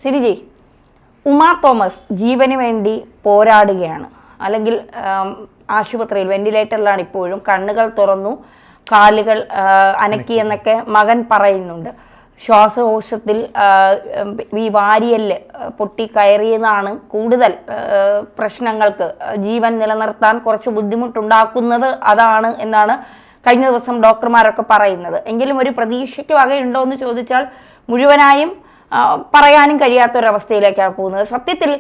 സിരിജി, Uma Thomas ജീവന് വേണ്ടി പോരാടുകയാണ്, അല്ലെങ്കിൽ ആശുപത്രിയിൽ വെന്റിലേറ്ററിലാണ് ഇപ്പോഴും. കണ്ണുകൾ തുറന്നു, കാലുകൾ അനക്കി എന്നൊക്കെ മകൻ പറയുന്നുണ്ട്. ശ്വാസകോശത്തിൽ ഈ വാരിയല് പൊട്ടി കയറിയതാണ് കൂടുതൽ പ്രശ്നങ്ങൾക്ക് ജീവൻ നിലനിർത്താൻ കുറച്ച് ബുദ്ധിമുട്ടുണ്ടാക്കുന്നത് അതാണ് എന്നാണ് കഴിഞ്ഞ ദിവസം ഡോക്ടർമാരൊക്കെ പറയുന്നത്. എങ്കിലും ഒരു പ്രതീക്ഷയ്ക്ക് വകയുണ്ടോ എന്ന് ചോദിച്ചാൽ മുഴുവനായും പറയാനും കഴിയാത്തൊരവസ്ഥയിലേക്കാണ് പോകുന്നത്. സത്യത്തിൽ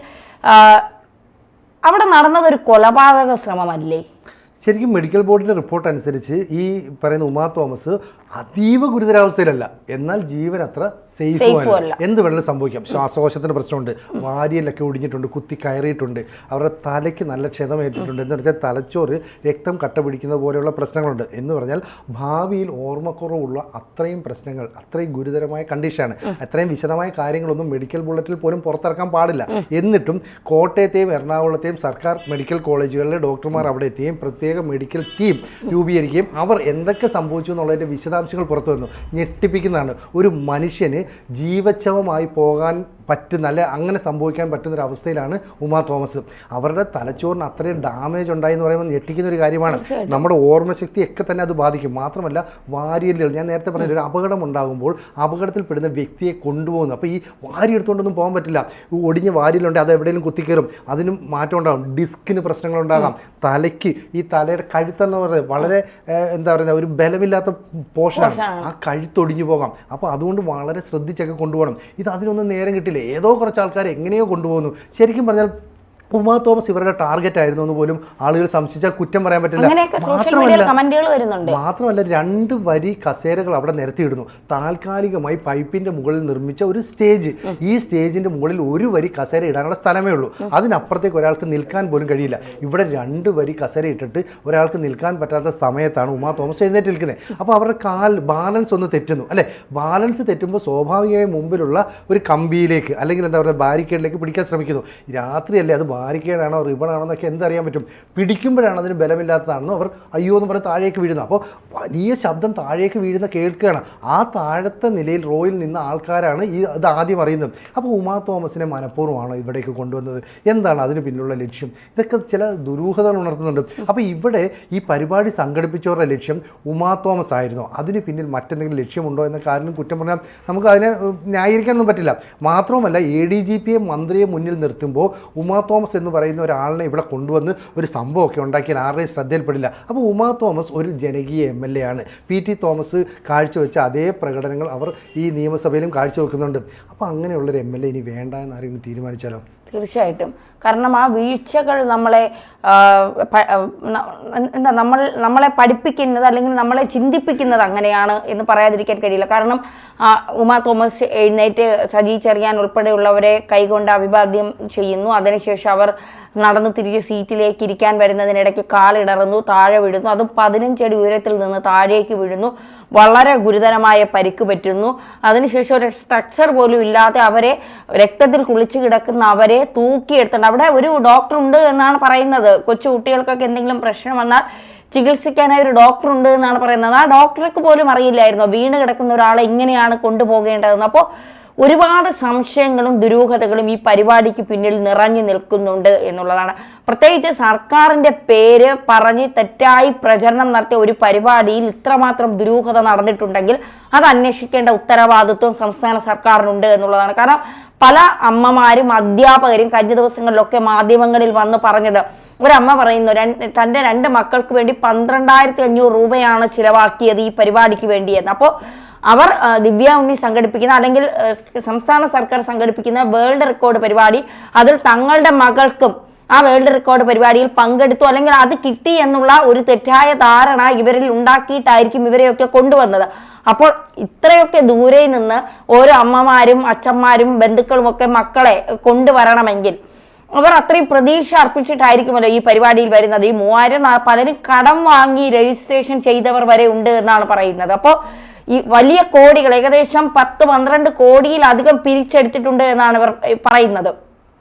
അവിടെ നടന്നതൊരു കൊലപാതക ശ്രമമല്ലേ? ശരിക്കും മെഡിക്കൽ ബോർഡിൻ്റെ റിപ്പോർട്ട് അനുസരിച്ച് ഈ പറയുന്ന ഉമാ തോമസ് അതീവ ഗുരുതരാവസ്ഥയിലല്ല, എന്നാൽ ജീവൻ അത്ര സേഫും അല്ല. എന്ത് വേണമെങ്കിലും സംഭവിക്കാം. ശ്വാസകോശത്തിൻ്റെ പ്രശ്നമുണ്ട്, വാരിയലൊക്കെ ഒടിഞ്ഞിട്ടുണ്ട്, കുത്തി കയറിയിട്ടുണ്ട്, അവരുടെ തലയ്ക്ക് നല്ല ക്ഷതമേറ്റിട്ടുണ്ട്. എന്ന് വെച്ചാൽ തലച്ചോറ് രക്തം കട്ട പിടിക്കുന്ന പോലെയുള്ള പ്രശ്നങ്ങളുണ്ട്. എന്ന് പറഞ്ഞാൽ ഭാവിയിൽ ഓർമ്മക്കുറവുള്ള അത്രയും പ്രശ്നങ്ങൾ, അത്രയും ഗുരുതരമായ കണ്ടീഷനാണ്. അത്രയും വിശദമായ കാര്യങ്ങളൊന്നും മെഡിക്കൽ ബുള്ളറ്റിൽ പോലും പുറത്തിറക്കാൻ പാടില്ല. എന്നിട്ടും കോട്ടയത്തെയും എറണാകുളത്തെയും സർക്കാർ മെഡിക്കൽ കോളേജുകളിലെ ഡോക്ടർമാർ അവിടെ എത്തുകയും പ്രത്യേക മെഡിക്കൽ ടീം രൂപീകരിക്കുകയും അവർ എന്തൊക്കെ സംഭവിച്ചു എന്നുള്ളതിൻ്റെ വിശദാംശങ്ങൾ പുറത്തു വന്നു. ഞെട്ടിപ്പിക്കുന്നതാണ്. ഒരു മനുഷ്യന് ജീവച്ഛവമായി പോകാൻ പറ്റുന്ന, അല്ലെ അങ്ങനെ സംഭവിക്കാൻ പറ്റുന്നൊരവസ്ഥയിലാണ് ഉമാ തോമസ്. അവരുടെ തലച്ചോറിന് അത്രയും ഡാമേജ് ഉണ്ടായി എന്ന് പറയുമ്പോൾ ഞെട്ടിക്കുന്ന ഒരു കാര്യമാണ്. നമ്മുടെ ഓർമ്മശക്തിയൊക്കെ തന്നെ അത് ബാധിക്കും. മാത്രമല്ല വാരിയലുകൾ, ഞാൻ നേരത്തെ പറഞ്ഞ ഒരു അപകടം ഉണ്ടാകുമ്പോൾ അപകടത്തിൽപ്പെടുന്ന വ്യക്തിയെ കൊണ്ടുപോകുന്നു. അപ്പോൾ ഈ വാരി എടുത്തുകൊണ്ടൊന്നും പോകാൻ പറ്റില്ല. ഒടിഞ്ഞ വാരിയലുണ്ട്, അത് എവിടെയെങ്കിലും കുത്തിക്കയറും, അതിനും മാറ്റം ഉണ്ടാകും. ഡിസ്കിന് പ്രശ്നങ്ങളുണ്ടാകാം. തലയ്ക്ക്, ഈ തലയുടെ കഴുത്തെന്ന് പറയുന്നത് വളരെ എന്താ പറയുക, ഒരു ബലമില്ലാത്ത പോർഷനാണ്. ആ കഴുത്തൊടിഞ്ഞു പോകാം. അപ്പോൾ അതുകൊണ്ട് വളരെ ശ്രദ്ധിച്ചൊക്കെ കൊണ്ടുപോകണം. ഇത് അതിനൊന്നും നേരം കിട്ടില്ല. ഏതോ കുറച്ച് ആൾക്കാർ എങ്ങനെയോ കൊണ്ടുപോകുന്നു. ശരിക്കും പറഞ്ഞാൽ ഉമാ തോമസ് ഇവരുടെ ടാർഗറ്റ് ആയിരുന്നു എന്ന് പോലും ആളുകൾ സംശയിച്ചാൽ കുറ്റം പറയാൻ പറ്റില്ല. മാത്രമല്ല 2 വരി കസേരകൾ അവിടെ നിരത്തിയിടുന്നു. താൽക്കാലികമായി പൈപ്പിന്റെ മുകളിൽ നിർമ്മിച്ച ഒരു സ്റ്റേജ്. ഈ സ്റ്റേജിന്റെ മുകളിൽ 1 വരി കസേര ഇടാനുള്ള സ്ഥലമേ ഉള്ളൂ. അതിനപ്പുറത്തേക്ക് ഒരാൾക്ക് നിൽക്കാൻ പോലും കഴിയില്ല. ഇവിടെ 2 വരി കസേര ഇട്ടിട്ട് ഒരാൾക്ക് നിൽക്കാൻ പറ്റാത്ത സമയത്താണ് ഉമാ തോമസ് എഴുന്നേറ്റ് നിൽക്കുന്നത്. അപ്പോൾ അവരുടെ ബാലൻസ് ഒന്ന് തെറ്റുന്നു, അല്ലെ? ബാലൻസ് തെറ്റുമ്പോൾ സ്വാഭാവികമായി മുമ്പിലുള്ള ഒരു കമ്പിയിലേക്ക്, അല്ലെങ്കിൽ എന്താ പറയുക, ബാരിക്കേഡിലേക്ക് പിടിക്കാൻ ശ്രമിക്കുന്നു. രാത്രിയല്ലേ, അത് ബാരിക്കേഡാണോ റിബണാണോ എന്നൊക്കെ എന്തറിയാൻ പറ്റും? പിടിക്കുമ്പോഴാണ് അതിന് ബലമില്ലാത്തതാണെന്നോ അവർ അയ്യോ എന്ന് പറഞ്ഞ് താഴേക്ക് വീഴുന്നു. അപ്പോൾ വലിയ ശബ്ദം താഴേക്ക് വീഴുന്ന കേൾക്കുകയാണ്. ആ താഴത്തെ നിലയിൽ റോയിൽ നിന്ന ആൾക്കാരാണ് ഇത് ആദ്യം അറിയുന്നത്. അപ്പോൾ ഉമാ തോമസിനെ മനഃപൂർവ്വമാണോ ഇവിടേക്ക് കൊണ്ടുവന്നത്? എന്താണ് അതിന് പിന്നിലുള്ള ലക്ഷ്യം? ഇതൊക്കെ ചില ദുരൂഹതകൾ ഉണർത്തുന്നുണ്ട്. അപ്പോൾ ഇവിടെ ഈ പരിപാടി സംഘടിപ്പിച്ചവരുടെ ലക്ഷ്യം ഉമാ തോമസ് ആയിരുന്നോ? അതിന് പിന്നിൽ മറ്റെന്തെങ്കിലും ലക്ഷ്യമുണ്ടോ എന്ന കാര്യം കുറ്റം പറഞ്ഞാൽ നമുക്ക് അതിനെ ന്യായീകരിക്കാനൊന്നും പറ്റില്ല. മാത്രവുമല്ല, ADGP മന്ത്രിയെ മുന്നിൽ നിർത്തുമ്പോൾ ഉമാ തോമസ് എന്ന് പറയുന്ന ഒരാളിനെ ഇവിടെ കൊണ്ടുവന്ന് ഒരു സംഭവമൊക്കെ ഉണ്ടാക്കിയാൽ ആരുടെയും ശ്രദ്ധയിൽപ്പെടില്ല. അപ്പോൾ ഉമാ തോമസ് ഒരു ജനകീയ MLA ആണ്. PT തോമസ് കാഴ്ചവെച്ച അതേ പ്രകടനങ്ങൾ അവർ ഈ നിയമസഭയിലും കാഴ്ചവെക്കുന്നുണ്ട്. അപ്പോൾ അങ്ങനെയുള്ളൊരു MLA ഇനി വേണ്ട എന്ന് ആരെങ്കിലും തീരുമാനിച്ചാലോ? തീർച്ചയായിട്ടും. കാരണം ആ വീഴ്ചകൾ നമ്മളെ പഠിപ്പിക്കുന്നത്, അല്ലെങ്കിൽ നമ്മളെ ചിന്തിപ്പിക്കുന്നത് അങ്ങനെയാണ് എന്ന് പറയാതിരിക്കാൻ കഴിയില്ല. കാരണം ഉമാ തോമസ് എഴുന്നേറ്റ് സജി ചെറിയാൻ ഉൾപ്പെടെയുള്ളവരെ കൈകൊണ്ട് അഭിവാദ്യം ചെയ്യുന്നു. അതിനുശേഷം അവർ നടന്ന് തിരിച്ച് സീറ്റിലേക്ക് ഇരിക്കാൻ വരുന്നതിനിടയ്ക്ക് കാലിടറുന്നു, താഴെ വീഴുന്നു. അതും 15 അടി ഉയരത്തിൽ നിന്ന് താഴേക്ക് വീഴുന്നു. വളരെ ഗുരുതരമായ പരിക്ക് പറ്റുന്നു. അതിനുശേഷം ഒരു സ്ട്രക്ചർ പോലും ഇല്ലാതെ അവരെ, രക്തത്തിൽ കുളിച്ചു കിടക്കുന്ന അവരെ തൂക്കിയെടുത്തിട്ടുണ്ട്. അവിടെ ഒരു ഡോക്ടർ ഉണ്ട് എന്നാണ് പറയുന്നത്. കൊച്ചു കുട്ടികൾക്കൊക്കെ എന്തെങ്കിലും പ്രശ്നം വന്നാൽ ചികിത്സിക്കാനായി ഒരു ഡോക്ടർ ഉണ്ട് എന്നാണ് പറയുന്നത്. ആ ഡോക്ടർക്ക് പോലും അറിയില്ലായിരുന്നു വീണ് കിടക്കുന്ന ഒരാളെ ഇങ്ങനെയാണ് കൊണ്ടുപോകേണ്ടതെന്ന്. അപ്പോൾ ഒരുപാട് സംശയങ്ങളും ദുരൂഹതകളും ഈ പരിപാടിക്ക് പിന്നിൽ നിറഞ്ഞു നിൽക്കുന്നുണ്ട് എന്നുള്ളതാണ്. പ്രത്യേകിച്ച് സർക്കാരിൻ്റെ പേര് പറഞ്ഞ് തെറ്റായി പ്രചരണം നടത്തിയ ഒരു പരിപാടിയിൽ ഇത്രമാത്രം ദുരൂഹത നടന്നിട്ടുണ്ടെങ്കിൽ അത് അന്വേഷിക്കേണ്ട ഉത്തരവാദിത്വം സംസ്ഥാന സർക്കാരിനുണ്ട് എന്നുള്ളതാണ്. കാരണം പല അമ്മമാരും അധ്യാപകരും കഴിഞ്ഞ ദിവസങ്ങളിലൊക്കെ മാധ്യമങ്ങളിൽ വന്ന് പറഞ്ഞത്, ഒരമ്മ പറയുന്നു തൻ്റെ 2 മക്കൾക്ക് വേണ്ടി 12,500 രൂപയാണ് ചിലവാക്കിയത് ഈ പരിപാടിക്ക് വേണ്ടിയെന്ന്. അപ്പോൾ അവർ ദിവ്യ ഉണ്ണി സംഘടിപ്പിക്കുന്ന, അല്ലെങ്കിൽ സംസ്ഥാന സർക്കാർ സംഘടിപ്പിക്കുന്ന വേൾഡ് റെക്കോർഡ് പരിപാടി, അതിൽ തങ്ങളുടെ മകൾക്കും ആ വേൾഡ് റെക്കോർഡ് പരിപാടിയിൽ പങ്കെടുത്തു, അല്ലെങ്കിൽ അത് കിട്ടി എന്നുള്ള ഒരു തെറ്റായ ധാരണ ഇവരിൽ ഉണ്ടാക്കിയിട്ടായിരിക്കും ഇവരെയൊക്കെ കൊണ്ടുവന്നത്. അപ്പോൾ ഇത്രയൊക്കെ ദൂരെ നിന്ന് ഓരോ അമ്മമാരും അച്ഛന്മാരും ബന്ധുക്കളും ഒക്കെ മക്കളെ കൊണ്ടുവരണമെങ്കിൽ അവർ അത്രയും പ്രതീക്ഷ അർപ്പിച്ചിട്ടായിരിക്കുമല്ലോ ഈ പരിപാടിയിൽ വരുന്നത്. ഈ 3000 പലരും കടം വാങ്ങി രജിസ്ട്രേഷൻ ചെയ്തവർ വരെ ഉണ്ട് എന്നാണ് പറയുന്നത്. അപ്പോൾ ഈ വലിയ കോടികൾ, ഏകദേശം 10-12 കോടിയിലധികം പിരിച്ചെടുത്തിട്ടുണ്ട് എന്നാണ് ഇവർ പറയുന്നത്.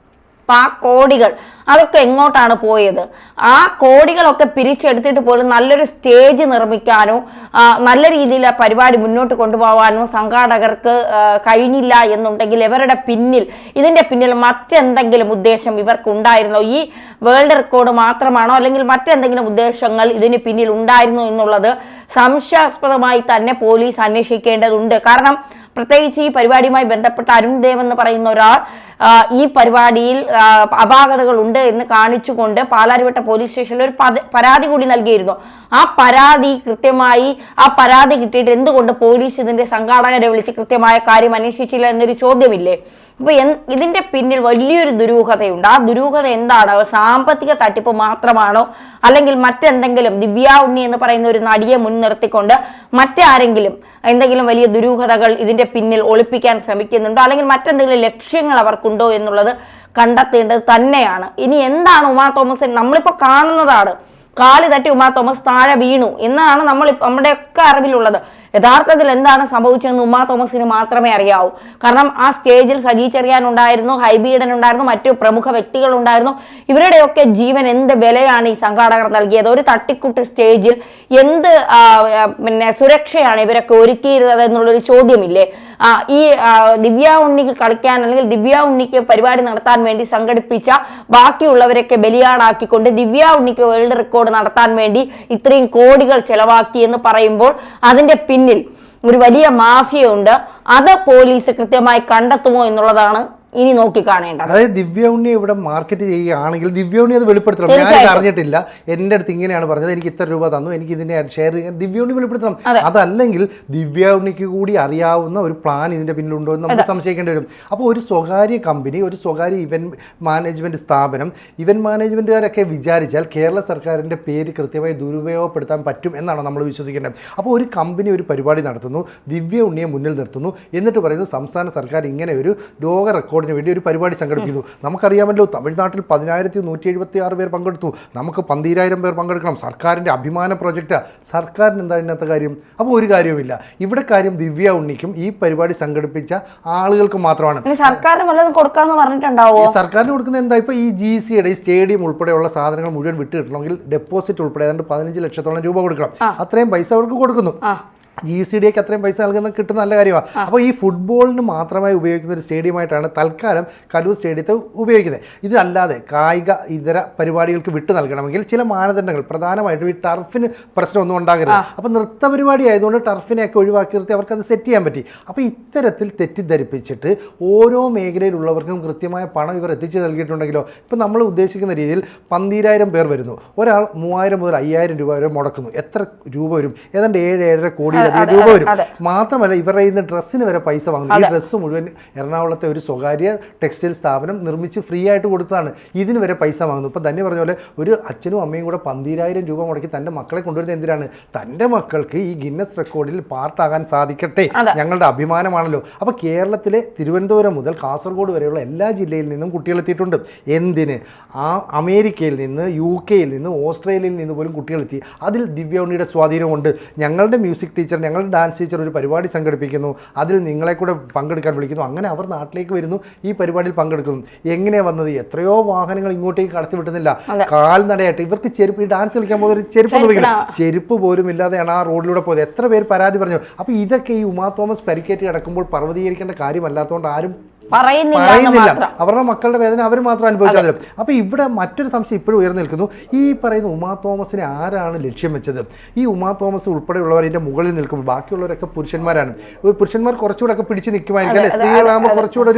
അപ്പൊ ആ കോടികൾ അതൊക്കെ എങ്ങോട്ടാണ് പോയത്? ആ കോടികളൊക്കെ പിരിച്ചെടുത്തിട്ട് പോലും നല്ലൊരു സ്റ്റേജ് നിർമ്മിക്കാനോ നല്ല രീതിയിൽ ആ പരിപാടി മുന്നോട്ട് കൊണ്ടുപോകാനോ സംഘാടകർക്ക് കഴിഞ്ഞില്ല എന്നുണ്ടെങ്കിൽ ഇതിന്റെ പിന്നിൽ മറ്റെന്തെങ്കിലും ഉദ്ദേശം ഇവർക്ക് ഉണ്ടായിരുന്നോ? ഈ വേൾഡ് റെക്കോർഡ് മാത്രമാണോ, അല്ലെങ്കിൽ മറ്റെന്തെങ്കിലും ഉദ്ദേശങ്ങൾ ഇതിന് പിന്നിൽ ഉണ്ടായിരുന്നു എന്നുള്ളത് സംശയാസ്പദമായി തന്നെ പോലീസ് അന്വേഷിക്കേണ്ടതുണ്ട്. കാരണം പ്രത്യേകിച്ച് ഈ പരിപാടിയുമായി ബന്ധപ്പെട്ട അരുൺ ദേവ് എന്ന് പറയുന്ന ഒരാൾ ഈ പരിപാടിയിൽ അപാകതകൾ ഉണ്ട് എന്ന് കാണിച്ചുകൊണ്ട് പാലാരിവട്ട പോലീസ് സ്റ്റേഷനിൽ ഒരു പരാതി കൂടി നൽകിയിരുന്നു. ആ പരാതി കിട്ടിയിട്ട് എന്തുകൊണ്ട് പോലീസ് ഇതിന്റെ സംഘാടകരെ വിളിച്ച് കൃത്യമായ കാര്യം അന്വേഷിച്ചില്ല എന്നൊരു ചോദ്യമില്ലേ? അപ്പൊ ഇതിന്റെ പിന്നിൽ വലിയൊരു ദുരൂഹതയുണ്ട്. ആ ദുരൂഹത എന്താണ്? സാമ്പത്തിക തട്ടിപ്പ് മാത്രമാണോ, അല്ലെങ്കിൽ മറ്റെന്തെങ്കിലും ദിവ്യ ഉണ്ണി എന്ന് പറയുന്ന ഒരു നടിയെ മുൻനിർത്തിക്കൊണ്ട് മറ്റാരെങ്കിലും എന്തെങ്കിലും വലിയ ദുരൂഹതകൾ ഇതിന്റെ പിന്നിൽ ഒളിപ്പിക്കാൻ ശ്രമിക്കുന്നുണ്ടോ, അല്ലെങ്കിൽ മറ്റെന്തെങ്കിലും ലക്ഷ്യങ്ങൾ അവർക്കുണ്ടോ എന്നുള്ളത് കണ്ടെത്തേണ്ടത് തന്നെയാണ്. ഇനി എന്താണ് ഉമാ തോമസ്? നമ്മളിപ്പോ കാണുന്നതാണ് കാല് തട്ടി ഉമാ തോമസ് താഴെ വീണു എന്നാണ് നമ്മുടെയൊക്കെ അറിവിലുള്ളത്. യഥാർത്ഥത്തിൽ എന്താണ് സംഭവിച്ചതെന്ന് ഉമാ തോമസിന് മാത്രമേ അറിയാവൂ. കാരണം ആ സ്റ്റേജിൽ സജി ചെറിയാൻ ഉണ്ടായിരുന്നു, ഹൈബീഡൻ ഉണ്ടായിരുന്നു, മറ്റു പ്രമുഖ വ്യക്തികൾ ഉണ്ടായിരുന്നു. ഇവരുടെയൊക്കെ ജീവൻ എന്ത് വിലയാണ് ഈ സംഘാടകർ നൽകിയത്? ഒരു തട്ടിക്കുട്ട് സ്റ്റേജിൽ എന്ത് സുരക്ഷയാണ് ഇവരൊക്കെ ഒരുക്കിയിരുന്നത് എന്നുള്ളൊരു ചോദ്യമില്ലേ? ഈ ദിവ്യ ഉണ്ണിക്ക് കളിക്കാൻ, അല്ലെങ്കിൽ ദിവ്യ ഉണ്ണിക്ക് പരിപാടി നടത്താൻ വേണ്ടി സംഘടിപ്പിച്ച ബാക്കിയുള്ളവരൊക്കെ ബലിയാടാക്കിക്കൊണ്ട് ദിവ്യ ഉണ്ണിക്ക് വേൾഡ് റെക്കോർഡ് നടത്താൻ വേണ്ടി ഇത്രയും കോടികൾ ചെലവാക്കി എന്ന് പറയുമ്പോൾ അതിന്റെ പിന്നിൽ ഒരു വലിയ മാഫിയ ഉണ്ട്. അത് പോലീസ് കൃത്യമായി കണ്ടെത്തുമോ എന്നുള്ളതാണ് ഇനി നോക്കി കാണേണ്ടത്. അതായത് ദിവ്യ ഉണ്ണി ഇവിടെ മാർക്കറ്റ് ചെയ്യുകയാണെങ്കിൽ ദിവ്യ ഉണ്ണി അത് വെളിപ്പെടുത്തണം. ഞാൻ അറിഞ്ഞിട്ടില്ല, എൻ്റെ അടുത്ത് ഇങ്ങനെയാണ് പറഞ്ഞത്, എനിക്ക് ഇത്ര രൂപ തന്നു, എനിക്ക് ഇതിനെ ഷെയർ ചെയ്യാൻ ദിവ്യ ഉണ്ണി വെളിപ്പെടുത്തണം. അതല്ലെങ്കിൽ ദിവ്യ ഉണ്ണിക്ക് കൂടി അറിയാവുന്ന ഒരു പ്ലാൻ ഇതിന്റെ പിന്നിലുണ്ടോ എന്ന് നമുക്ക് സംശയിക്കേണ്ടി വരും. അപ്പോൾ ഒരു സ്വകാര്യ കമ്പനി, ഒരു സ്വകാര്യ ഇവന്റ് മാനേജ്മെന്റ് സ്ഥാപനം, ഇവന്റ് മാനേജ്മെന്റുകാരൊക്കെ വിചാരിച്ചാൽ കേരള സർക്കാരിന്റെ പേര് കൃത്യമായി ദുരുപയോഗപ്പെടുത്താൻ പറ്റും എന്നാണ് നമ്മൾ വിശ്വസിക്കേണ്ടത്. അപ്പോൾ ഒരു കമ്പനി ഒരു പരിപാടി നടത്തുന്നു, ദിവ്യ ഉണ്ണിയെ മുന്നിൽ നിർത്തുന്നു, എന്നിട്ട് പറയുന്നു സംസ്ഥാന സർക്കാർ ഇങ്ങനെ ഒരു ലോക റെക്കോർഡ് വേണ്ടി ഒരു പരിപാടി സംഘടിപ്പിക്കുന്നു. നമുക്കറിയാമല്ലോ, തമിഴ്നാട്ടിൽ 10,176 പേർ പങ്കെടുത്തു, നമുക്ക് 12,000 പേർ പങ്കെടുക്കണം, സർക്കാരിൻ്റെ അഭിമാന പ്രോജക്റ്റ്. സർക്കാരിന് എന്താ ഇന്നത്തെ കാര്യം? അപ്പോൾ ഒരു കാര്യവുമില്ല. ഇവിടെ കാര്യം ദിവ്യ ഉണ്ണിക്കും ഈ പരിപാടി സംഘടിപ്പിച്ച ആളുകൾക്ക് മാത്രമാണ്. സർക്കാരിന് വല്ലതും കൊടുക്കാന്ന് പറഞ്ഞിട്ടുണ്ടാവോ? സർക്കാരിന് കൊടുക്കുന്നത് എന്താ? ഇപ്പോൾ ഈ GCയുടെ ഈ സ്റ്റേഡിയം ഉൾപ്പെടെയുള്ള സാധനങ്ങൾ മുഴുവൻ വിട്ട് കിട്ടണമെങ്കിൽ ഡെപ്പോസിറ്റ് ഉൾപ്പെടെ ഏതാണ്ട് 15 ലക്ഷത്തോളം രൂപ കൊടുക്കണം. അത്രയും പൈസ അവർക്ക് കൊടുക്കുന്നു. GCDക്ക് അത്രയും പൈസ നൽകുന്ന കിട്ടുന്ന നല്ല കാര്യമാണ്. അപ്പോൾ ഈ ഫുട്ബോളിന് മാത്രമായി ഉപയോഗിക്കുന്ന ഒരു സ്റ്റേഡിയമായിട്ടാണ് തൽക്കാലം കലൂർ സ്റ്റേഡിയത്തെ ഉപയോഗിക്കുന്നത്. ഇതല്ലാതെ കായിക ഇതര പരിപാടികൾക്ക് വിട്ടു നൽകണമെങ്കിൽ ചില മാനദണ്ഡങ്ങൾ, പ്രധാനമായിട്ടും ഈ ടർഫിന് പ്രശ്നമൊന്നും ഉണ്ടാകരുത്. അപ്പോൾ നൃത്ത പരിപാടി ആയതുകൊണ്ട് ടർഫിനെയൊക്കെ ഒഴിവാക്കി നിർത്തി അവർക്കത് സെറ്റ് ചെയ്യാൻ പറ്റി. അപ്പോൾ ഇത്തരത്തിൽ തെറ്റിദ്ധരിപ്പിച്ചിട്ട് ഓരോ മേഖലയിലുള്ളവർക്കും കൃത്യമായ പണം ഇവർ എത്തിച്ചു നൽകിയിട്ടുണ്ടെങ്കിലോ, ഇപ്പോൾ നമ്മൾ ഉദ്ദേശിക്കുന്ന രീതിയിൽ 12,000 പേർ വരുന്നു, ഒരാൾ 3,000 മുതൽ 5,000 രൂപ വരെ മുടക്കുന്നു, എത്ര രൂപ വരും? ഏതാണ്ട് 7-7.5 കോടി രൂപ വരും. മാത്രമല്ല ഇവരുടെ ഇന്ന് ഡ്രസ്സിന് വരെ പൈസ വാങ്ങുന്നു. ഈ ഡ്രസ്സ് മുഴുവൻ എറണാകുളത്തെ ഒരു സ്വകാര്യ ടെക്സ്റ്റൈൽ സ്ഥാപനം നിർമ്മിച്ച് ഫ്രീ ആയിട്ട് കൊടുത്തതാണ്. ഇതിന് വരെ പൈസ വാങ്ങുന്നു. ഇപ്പം തന്നെ പറഞ്ഞ പോലെ ഒരു അച്ഛനും അമ്മയും കൂടെ 12,000 രൂപ മുടക്കി തൻ്റെ മക്കളെ കൊണ്ടുവരുന്നത് എന്തിനാണ്? തൻ്റെ മക്കൾക്ക് ഈ ഗിന്നസ് റെക്കോർഡിൽ പാർട്ടാകാൻ സാധിക്കട്ടെ, ഞങ്ങളുടെ അഭിമാനമാണല്ലോ. അപ്പോൾ കേരളത്തിലെ തിരുവനന്തപുരം മുതൽ കാസർഗോഡ് വരെയുള്ള എല്ലാ ജില്ലയിൽ നിന്നും കുട്ടികളെത്തിയിട്ടുണ്ട്. എന്തിന്? അമേരിക്കയിൽ നിന്ന്, UK നിന്ന്, ഓസ്ട്രേലിയയിൽ നിന്ന് പോലും കുട്ടികളെത്തി. അതിൽ ദിവ്യ ഉണ്ണിയുടെ സ്വാധീനമുണ്ട്. ഞങ്ങളുടെ മ്യൂസിക് ടീച്ചർ, ഞങ്ങളുടെ ഡാൻസ് ടീച്ചർ ഒരു പരിപാടി സംഘടിപ്പിക്കുന്നു, അതിൽ നിങ്ങളെ കൂടെ പങ്കെടുക്കാൻ വിളിക്കുന്നു, അങ്ങനെ അവർ നാട്ടിലേക്ക് വരുന്നു, ഈ പരിപാടിയിൽ പങ്കെടുക്കുന്നു. എങ്ങനെയാണ് വന്നത്? എത്രയോ വാഹനങ്ങൾ ഇങ്ങോട്ടേക്ക് കടത്തി വിട്ടുന്നില്ല, കാൽനടയായിട്ട്. ഇവർക്ക് ചെരുപ്പ്, ഈ ഡാൻസ് കളിക്കാൻ പോകുന്ന ഒരു ചെരുപ്പ് പോലും ഇല്ലാതെയാണ് ആ റോഡിലൂടെ പോയത്. എത്ര പേര് പരാതി പറഞ്ഞു. അപ്പോൾ ഇതൊക്കെ ഈ ഉമാ തോമസ് പരിക്കേറ്റ് കിടക്കുമ്പോൾ പർവ്വതീകരിക്കേണ്ട കാര്യമല്ലാത്തതുകൊണ്ട് ആരും പറയുന്നില്ല. അവരുടെ മക്കളുടെ വേദന അവർ മാത്രം അനുഭവിച്ചാൽ. അപ്പോൾ ഇവിടെ മറ്റൊരു സംശയം ഇപ്പോഴും ഉയർന്നു നിൽക്കുന്നു. ഈ പറയുന്ന ഉമാ തോമസിനെ ആരാണ് ലക്ഷ്യം വെച്ചത്? ഈ ഉമാ തോമസ് ഉൾപ്പെടെയുള്ളവർ ഇതിൻ്റെ മുകളിൽ നിൽക്കുമ്പോൾ ബാക്കിയുള്ളവരൊക്കെ പുരുഷന്മാരാണ്. പുരുഷന്മാർ കുറച്ചുകൂടെ ഒക്കെ പിടിച്ച് നിൽക്കുമായിരിക്കും അല്ലേ? സ്ത്രീകളാകുമ്പോൾ കുറച്ചുകൂടെ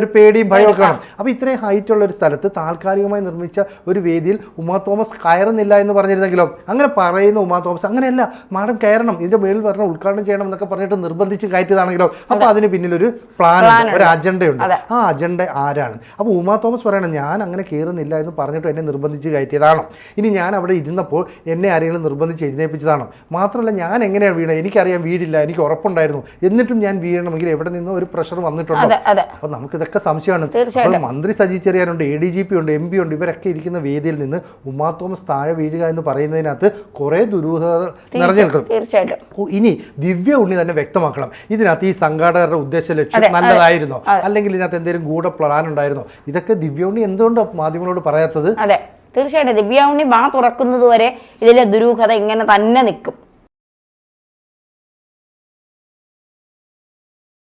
ഒരു പേടിയും ഭയമൊക്കെ കാണും. അപ്പോൾ ഇത്രയും ഹൈറ്റുള്ള ഒരു സ്ഥലത്ത് താൽക്കാലികമായി നിർമ്മിച്ച ഒരു വേദിയിൽ ഉമാ തോമസ് കയറുന്നില്ല എന്ന് പറഞ്ഞിരുന്നെങ്കിലോ? അങ്ങനെ പറയുന്ന ഉമാ തോമസ് അങ്ങനെയല്ല, മാഡം കയറണം, ഇതിൻ്റെ മേളിൽ വരണം, ഉദ്ഘാടനം ചെയ്യണം എന്നൊക്കെ പറഞ്ഞിട്ട് നിർബന്ധിച്ച് കയറ്റിയതാണെങ്കിലോ? അപ്പോൾ അതിന് പിന്നിലൊരു പ്ലാൻ, ഒരു അജണ്ട. ആ അജണ്ട ആരാണ്? അപ്പോൾ ഉമാ തോമസ് പറയണം, ഞാൻ അങ്ങനെ കയറുന്നില്ല എന്ന് പറഞ്ഞിട്ട് എന്നെ നിർബന്ധിച്ച് കയറ്റിയതാണോ? ഇനി ഞാൻ അവിടെ ഇരുന്നപ്പോൾ എന്നെ ആരെങ്കിലും നിർബന്ധിച്ച് എഴുന്നേൽപ്പിച്ചതാണോ? മാത്രമല്ല ഞാൻ എങ്ങനെയാണ് വീണത്? എനിക്കറിയാം വീടില്ല, എനിക്ക് ഉറപ്പുണ്ടായിരുന്നു, എന്നിട്ടും ഞാൻ വീഴണമെങ്കിൽ എവിടെ നിന്നോ ഒരു പ്രഷർ വന്നിട്ടുണ്ടോ? അപ്പോൾ നമുക്കിതൊക്കെ സംശയമാണ്. അപ്പോൾ മന്ത്രി സജി ചെറിയാനുണ്ട്, ADGP ഉണ്ട്, MP ഉണ്ട്, ഇവരൊക്കെ ഇരിക്കുന്ന വേദിയിൽ നിന്ന് ഉമാ തോമസ് താഴെ വീഴുക എന്ന് പറയുന്നതിനകത്ത് കുറേ ദുരൂഹത നിറഞ്ഞു നിൽക്കും. ഇനി ദിവ്യ ഉണ്ണി തന്നെ വ്യക്തമാക്കണം, ഇതിനകത്ത് ഈ സംഘാടകരുടെ ഉദ്ദേശ ലക്ഷ്യം നല്ലതായിരുന്നോ, അല്ലെങ്കിൽ ഇതിനകത്ത് എന്തെങ്കിലും ഗൂഢ പ്ലാൻ ഉണ്ടായിരുന്നോ? ഇതൊക്കെ ദിവ്യോണി എന്തുകൊണ്ടാണ് മാധ്യമങ്ങളോട് പറയാത്തത്? അതെ, തീർച്ചയായിട്ടും ദിവ്യ ഉണ്ണി വാ തുറക്കുന്നത് വരെ ഇതിലെ ദുരൂഹത ഇങ്ങനെ തന്നെ നിൽക്കും.